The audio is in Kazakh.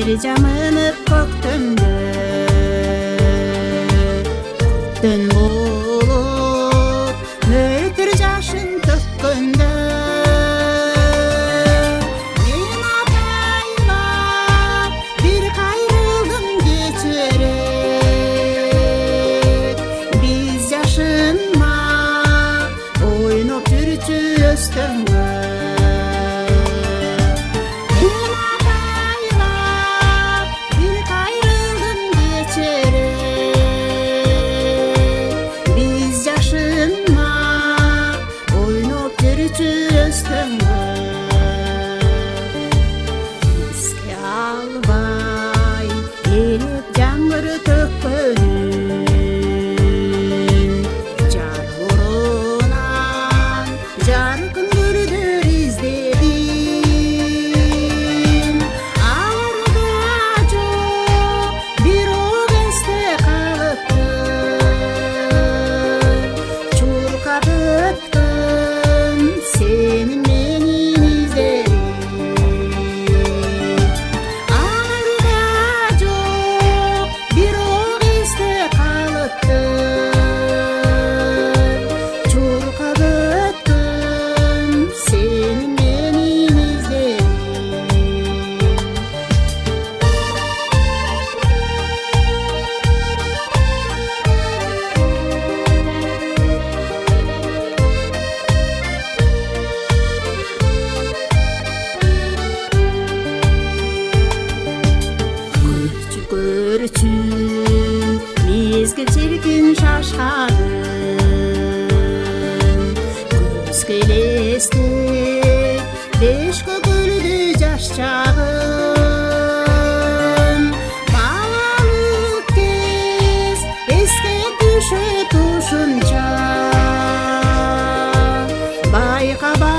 bir jamınıp көктөмдө Dön bulup nötür jaşın tökkөндө Men ataylap bir kayrıldım geçerek Biz jaşınma oynop жүрчү өстөнгө Eski albay elip жаңгыр төккөнүн Жар урунан жаркын көрдөр издедим Аларда жок бирок эсте калыптыр Чуркап өткөн сени менин излерим Аларда жок бирок эсте калыптыр Чуркап өткөн сени менин излерим Көрчү мезгил чиркин шашкадым Көзгө элестеп беш көкөлдү жаш чагым Балалык кез эске түшөт ушунча Байкабай